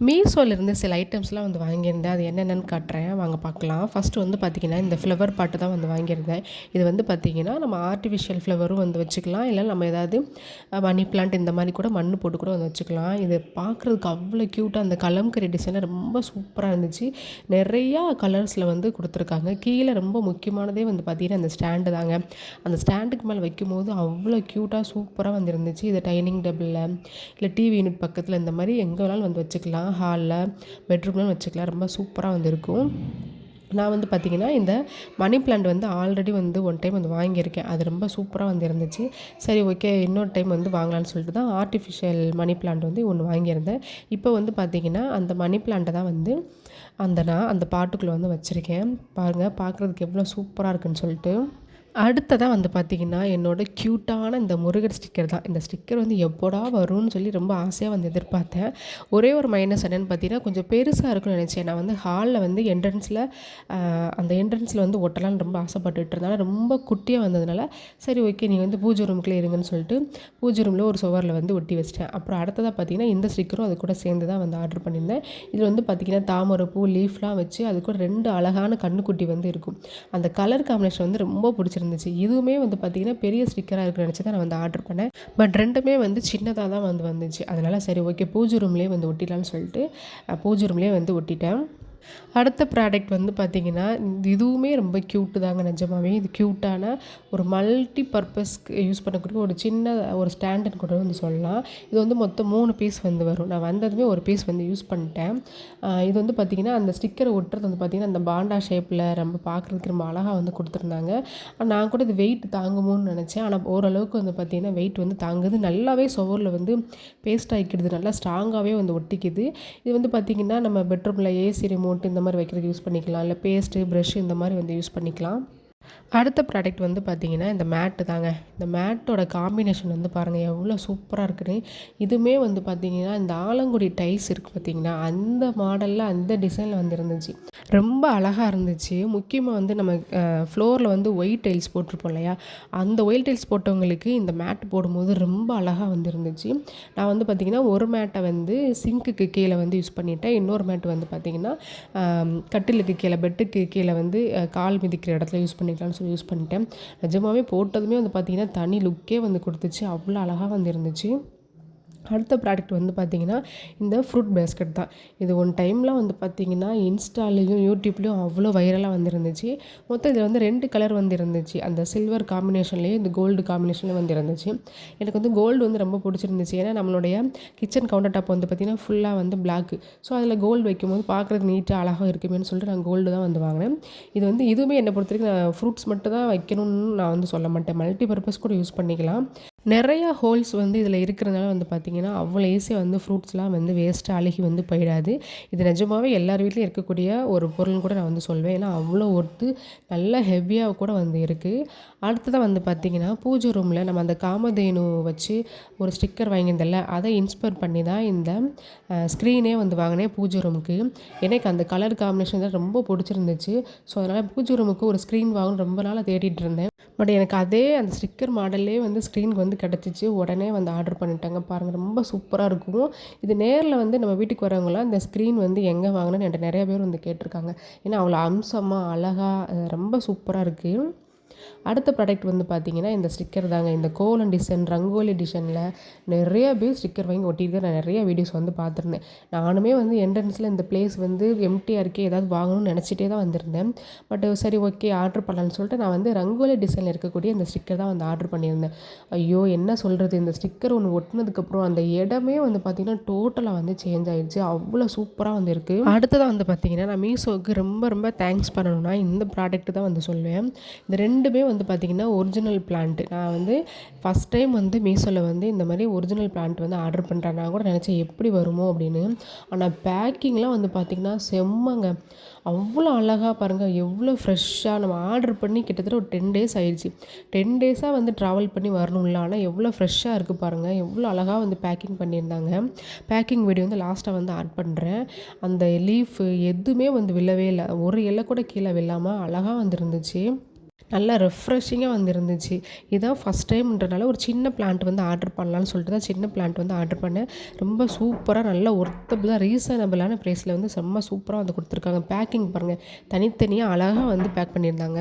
மீஷோலேருந்து சில ஐட்டம்ஸ்லாம் வந்து வாங்கியிருந்தேன். அது என்னென்னன்னு காட்டுறேன். வாங்க பார்க்கலாம். ஃபஸ்ட்டு வந்து பார்த்திங்கன்னா, இந்த ஃப்ளவர் பாட்டு தான் வந்து வாங்கியிருந்தேன். இது வந்து பார்த்திங்கன்னா, நம்ம ஆர்ட்டிஃபிஷியல் ஃப்ளவரும் வந்து வச்சுக்கலாம். இல்லை நம்ம ஏதாவது மணி பிளான்ட் இந்த மாதிரி கூட மண் போட்டு கூட வந்து வச்சுக்கலாம். இது பார்க்குறதுக்கு அவ்வளோ க்யூட்டாக அந்த கலம்கரி டிசைனில் ரொம்ப சூப்பராக இருந்துச்சு. நிறையா கலர்ஸில் வந்து கொடுத்துருக்காங்க. கீழே ரொம்ப முக்கியமானதே வந்து பார்த்திங்கன்னா, அந்த ஸ்டாண்டு தாங்க. அந்த ஸ்டாண்டுக்கு மேலே வைக்கும்போது அவ்வளோ க்யூட்டாக சூப்பராக வந்து இருந்துச்சு. இது டைனிங் டேபிளில் இல்லை டிவி யூனிட் பக்கத்தில் இந்த மாதிரி எங்கே வேணாலும் வந்து வச்சுக்கலாம். ஹாலில் பெட்ரூம்லாம் வச்சுக்கலாம். ரொம்ப சூப்பராக வந்து இருக்கும். நான் வந்து பார்த்திங்கன்னா இந்த மணி பிளான்ட் வந்து ஆல்ரெடி வந்து ஒன் டைம் வந்து வாங்கியிருக்கேன். அது ரொம்ப சூப்பராக வந்து இருந்துச்சு. சரி ஓகே, இன்னொரு டைம் வந்து வாங்கலான்னு சொல்லிட்டு தான் ஆர்ட்டிஃபிஷியல் மணி பிளான்ட் வந்து ஒன்று வாங்கியிருந்தேன். இப்போ வந்து பார்த்திங்கன்னா அந்த மணி பிளான்ட்டை தான் வந்து நான் அந்த பாட்டுக்குள்ளே வந்து வச்சுருக்கேன். பாருங்கள், பார்க்குறதுக்கு எவ்வளோ சூப்பராக இருக்குன்னு சொல்லிட்டு. அடுத்ததாக வந்து பார்த்திங்கன்னா, என்னோடய க்யூட்டான இந்த முருகர் ஸ்டிக்கர் தான். இந்த ஸ்டிக்கர் வந்து எப்போடா வரும்னு சொல்லி ரொம்ப ஆசையாக வந்து எதிர்பார்த்தேன். ஒரே ஒரு மைனஸ் என்னென்னு பார்த்தீங்கன்னா, கொஞ்சம் பெருசாக இருக்குன்னு நினச்சேன். நான் வந்து ஹாலில் வந்து அந்த என்ட்ரன்ஸில் வந்து ஒட்டலான்னு ரொம்ப ஆசைப்பட்டுட்டு இருந்தேன். ரொம்ப குட்டியாக வந்ததுனால சரி ஓகே, நீ வந்து பூஜை ரூமுக்குள்ளே இருங்கன்னு சொல்லிட்டு பூஜை ரூமில் ஒரு சுவரில் வந்து ஒட்டி வச்சிட்டேன். அப்புறம் அடுத்ததாக பார்த்திங்கன்னா, இந்த ஸ்டிக்கரும் அது கூட சேர்ந்து தான் வந்து ஆர்டர் பண்ணியிருந்தேன். இது வந்து பார்த்திங்கன்னா, தாமரை பூ லீஃப்லாம் வச்சு அது கூட 2 அழகான கண்ணுக்குட்டி வந்து இருக்கும். அந்த கலர் காம்பினேஷன் வந்து ரொம்ப பிடிச்சிருந்துச்சு. இதுவுமே வந்து பார்த்திங்கன்னா பெரிய ஸ்டிக்கராக இருக்குன்னு நினச்சி தான் நான் வந்து ஆர்டர் பண்ணேன். பட் ரெண்டுமே வந்து சின்னதாக தான் வந்து வந்துச்சு. அதனால் சரி ஓகே, பூஜை ரூம்லேயே வந்து ஒட்டிடலான்னு சொல்லிட்டு பூஜை ரூம்லேயே வந்து ஒட்டிட்டேன். அடுத்த ப்ராடக்ட் வந்து பார்த்திங்கன்னா, இதுவுமே ரொம்ப க்யூட்டு தாங்க. நிஜமாவே இது க்யூட்டான ஒரு மல்டி பர்பஸ்க்கு யூஸ் பண்ணக்கூடிய ஒரு சின்ன ஒரு ஸ்டாண்டுன்னு கூட வந்து சொல்லலாம். இது வந்து மொத்தம் 3 பீஸ் வந்து வரும். நான் வந்ததுமே ஒரு பீஸ் வந்து யூஸ் பண்ணிட்டேன். இது வந்து பார்த்திங்கன்னா, அந்த ஸ்டிக்கரை ஒட்டுறது வந்து பார்த்திங்கன்னா, அந்த பாண்டா ஷேப்பில் ரொம்ப பார்க்குறதுக்கு ரொம்ப அழகாக வந்து கொடுத்துருந்தாங்க. நான் கூட இது வெயிட் தாங்குமோன்னு நினச்சேன். ஆனால் ஓரளவுக்கு வந்து பார்த்திங்கன்னா வெயிட் வந்து தாங்குது. நல்லாவே சுவரில் வந்து பேஸ்ட் ஆகிக்கிடுது. நல்லா ஸ்ட்ராங்காகவே வந்து ஒட்டிக்குது. இது வந்து பார்த்திங்கன்னா, நம்ம பெட்ரூமில் ஏசி ரிமோட் இந்த மாதிரி வைக்கிறதுக்கு யூஸ் பண்ணிக்கலாம். இல்லை பேஸ்ட்டு ப்ரஷ் இந்த மாதிரி வந்து யூஸ் பண்ணிக்கலாம். அடுத்த ப்ராடக்ட் வந்து பார்த்திங்கன்னா, இந்த மேட்டு தாங்க. இந்த மேட்டோட காம்பினேஷன் வந்து பாருங்கள் எவ்வளோ சூப்பராக இருக்குன்னு. இதுவுமே வந்து பார்த்திங்கன்னா, இந்த ஆலங்குடி டைல்ஸ் இருக்குது பார்த்திங்கன்னா, அந்த மாடலில் அந்த டிசைனில் வந்து இருந்துச்சு. ரொம்ப அழகாக இருந்துச்சு. முக்கியமாக வந்து நம்ம ஃப்ளோரில் வந்து ஒயிட் டைல்ஸ் போட்டிருப்போம் இல்லையா, அந்த ஒயிட் டைல்ஸ் போட்டவங்களுக்கு இந்த மேட் போடும்போது ரொம்ப அழகாக வந்து இருந்துச்சு. நான் வந்து பார்த்திங்கன்னா ஒரு மேட்டை வந்து சிங்க்குக்கு கீழே வந்து யூஸ் பண்ணிட்டேன். இன்னொரு மேட் வந்து பார்த்திங்கன்னா கட்டிலுக்கு கீழே பெட்டுக்கு கீழே வந்து கால் மிதிக்கிற இடத்துல யூஸ் பண்ணிக்கலாம்னு சொல்லி யூஸ் பண்ணிட்டேன். நிஜமாவே போட்டதுமே வந்து பார்த்திங்கன்னா தனி லுக்கே வந்து கொடுத்துச்சு. அவ்வளோ அழகாக வந்து இருந்துச்சு. அடுத்த ப்ராடக்ட் வந்து பார்த்திங்கன்னா, இந்த ஃப்ரூட் பேஸ்கெட் தான். இது ஒன் டைமில் வந்து பார்த்திங்கன்னா இன்ஸ்டாலேயும் யூடியூப்லேயும் அவ்வளோ வைரலாக வந்துருந்துச்சு. மொத்தம் இதில் வந்து 2 கலர் வந்து இருந்துச்சு. அந்த சில்வர் காம்பினேஷன்லேயே இந்த கோல்டு காம்பினேஷன்லேயும் வந்து இருந்துச்சு. எனக்கு வந்து கோல்டு வந்து ரொம்ப பிடிச்சிருந்துச்சு. ஏன்னா நம்மளுடைய கிச்சன் கவுண்டர் டாப் வந்து பார்த்திங்கன்னா ஃபுல்லாக வந்து பிளாக்கு. ஸோ அதில் கோல்டு வைக்கும்போது பார்க்குறதுக்கு நீட்டாக அழகாக இருக்குமேன்னு சொல்லிட்டு நான் கோல்டு தான் வந்து வாங்கினேன். இது வந்து இதுவுமே என்னை பொறுத்த வரைக்கும் நான் ஃப்ரூட்ஸ் மட்டும் தான் வைக்கணும்னு நான் வந்து சொல்ல மாட்டேன். மல்டி பர்பஸ் கூட யூஸ் பண்ணிக்கலாம். நிறையா ஹோல்ஸ் வந்து இதில் இருக்கிறதுனால வந்து பார்த்திங்கன்னா அவ்வளோ ஈஸியாக வந்து ஃப்ரூட்ஸ்லாம் வந்து வேஸ்ட்டாக அழுகி வந்து போயிடாது. இது நிஜமாகவே எல்லார் வீட்லேயும் இருக்கக்கூடிய ஒரு பொருள்னு கூட நான் வந்து சொல்வேன். ஏன்னா அவ்வளோ ஒர்த்து, நல்லா ஹெவியாக கூட வந்து இருக்குது. அடுத்ததாக வந்து பார்த்திங்கன்னா, பூஜை ரூமில் நம்ம அந்த காமதேனு வச்சு ஒரு ஸ்டிக்கர் வாங்கியிருந்தேன்ல, அதை இன்ஸ்பயர் பண்ணி தான் இந்த ஸ்க்ரீனே வந்து வாங்கினேன் பூஜை ரூமுக்கு. எனக்கு அந்த கலர் காம்பினேஷன் தான் ரொம்ப பிடிச்சிருந்துச்சு. ஸோ அதனால் பூஜை ரூமுக்கு ஒரு ஸ்க்ரீன் வாங்கணும்னு ரொம்ப நாளாக தேடிட்டு இருந்தேன். பட் எனக்கு அதே அந்த ஸ்டிக்கர் மாடல்லே வந்து ஸ்க்ரீனுக்கு வந்து கிடச்சிச்சு. உடனே வந்து ஆர்டர் பண்ணிட்டாங்க. பாருங்கள், ரொம்ப சூப்பராக இருக்கும். இது நேரில் வந்து நம்ம வீட்டுக்கு வரவங்களாம் இந்த ஸ்க்ரீன் வந்து எங்கே வாங்கினேன்னு என்கிட்ட நிறைய பேர் வந்து கேட்டிருக்காங்க. ஏன்னா அவ்வளோ அம்சமாக அழகாக ரொம்ப சூப்பராக இருக்குது. அடுத்த ப்ராடக்ட் வந்து பார்த்திங்கன்னா, இந்த ஸ்டிக்கர் தாங்க. இந்த கோலம் டிசைன், ரங்கோலி டிசைனில் நிறைய பேர் ஸ்டிக்கர் வாங்கி ஒட்டிட்டு நான் நிறைய வீடியோஸ் வந்து பார்த்துருந்தேன். நானுமே வந்து என்ட்ரன்ஸில் இந்த பிளேஸ் வந்து எம்டியாக இருக்கே, ஏதாவது வாங்கணும்னு நினச்சிட்டே தான் வந்திருந்தேன். பட் சரி ஓகே ஆர்டர் பண்ணலான்னு சொல்லிட்டு நான் வந்து ரங்கோலி டிசைனில் இருக்கக்கூடிய இந்த ஸ்டிக்கர் தான் வந்து ஆர்டர் பண்ணியிருந்தேன். ஐயோ என்ன சொல்கிறது, இந்த ஸ்டிக்கர் ஒன்று ஒட்டினதுக்கப்புறம் அந்த இடமே வந்து பார்த்திங்கன்னா டோட்டலாக வந்து சேஞ்ச் ஆகிடுச்சு. அவ்வளோ சூப்பராக வந்து இருக்குது. அடுத்ததாக வந்து பார்த்திங்கன்னா, நான் மீஷோவுக்கு ரொம்ப ரொம்ப தேங்க்ஸ் பண்ணணும்னா இந்த ப்ராடக்ட் தான் வந்து சொல்லுவேன். இந்த 2மே வந்து பார்த்திங்கன்னா ஒரிஜினல் பிளான்ட்டு. நான் வந்து ஃபஸ்ட் டைம் வந்து மீஷோவில் வந்து இந்த மாதிரி ஒரிஜினல் பிளான்ட் வந்து ஆர்டர் பண்ணுறேன். நான் கூட நினச்சேன் எப்படி வருமோ அப்படின்னு. ஆனால் பேக்கிங்லாம் வந்து பார்த்திங்கன்னா செம்மங்க. அவ்வளோ அழகாக பாருங்கள், எவ்வளோ ஃப்ரெஷ்ஷாக நம்ம ஆர்டர் பண்ணி கிட்டத்தட்ட ஒரு 10 டேஸ் ஆயிடுச்சு. 10 டேஸாக வந்து ட்ராவல் பண்ணி வரணும்ல. ஆனால் எவ்வளோ ஃப்ரெஷ்ஷாக இருக்குது பாருங்கள். எவ்வளோ அழகாக வந்து பேக்கிங் பண்ணியிருந்தாங்க. பேக்கிங் வீடியோ வந்து லாஸ்ட்டாக வந்து ஆட் பண்ணுறேன். அந்த லீஃபு எதுவுமே வந்து விழவே இல்லை. ஒரு இலை கூட கீழே விழாமல் அழகாக வந்து இருந்துச்சு. நல்லா ரெஃப்ரெஷிங்காக வந்து இருந்துச்சு. இதான் ஃபஸ்ட் டைம்ன்றனால ஒரு சின்ன பிளான்ட் வந்து ஆர்டர் பண்ணலான்னு சொல்லிட்டு தான் சின்ன பிளான்ட் வந்து ஆர்டர் பண்ணேன். ரொம்ப சூப்பரா நல்லா ஒர்த்தபுளா ரீசனபிளான ப்ரைஸில் வந்து செம்ம சூப்பரா வந்து குடுத்துருக்காங்க. பேக்கிங் பாருங்க, தனித்தனியா அழகா வந்து பேக் பண்ணியிருந்தாங்க.